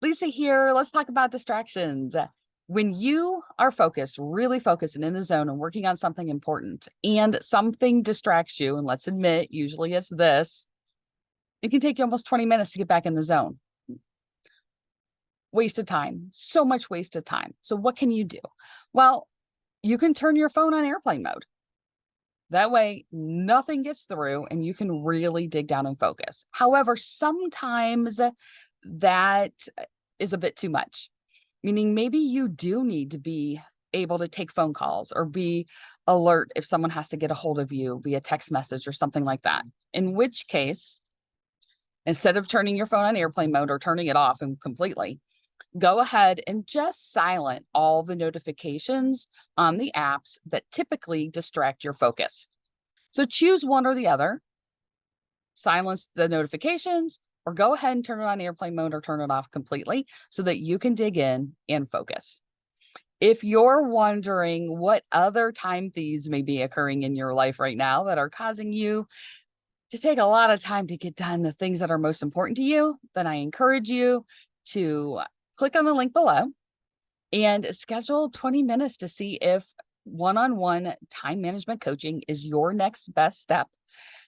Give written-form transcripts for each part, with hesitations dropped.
Lisa here. Let's talk about distractions. When you are focused, really focused and in the zone and working on something important, and something distracts you, and let's admit, usually it's this, it can take you almost 20 minutes to get back in the zone. Wasted time, so much wasted time. So, what can you do? Well, you can turn your phone on airplane mode. That way, nothing gets through and you can really dig down and focus. However, sometimes that is a bit too much, meaning maybe you do need to be able to take phone calls or be alert if someone has to get a hold of you via text message or something like that. In which case, instead of turning your phone on airplane mode or turning it off and completely, go ahead and just silent all the notifications on the apps that typically distract your focus. So choose one or the other, silence the notifications, or go ahead and turn it on airplane mode or turn it off completely so that you can dig in and focus. If you're wondering what other time thieves may be occurring in your life right now that are causing you to take a lot of time to get done the things that are most important to you, then I encourage you to click on the link below and schedule 20 minutes to see if one-on-one time management coaching is your next best step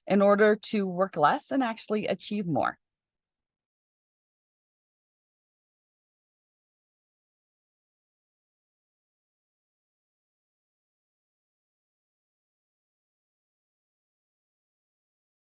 in order to work less and actually achieve more.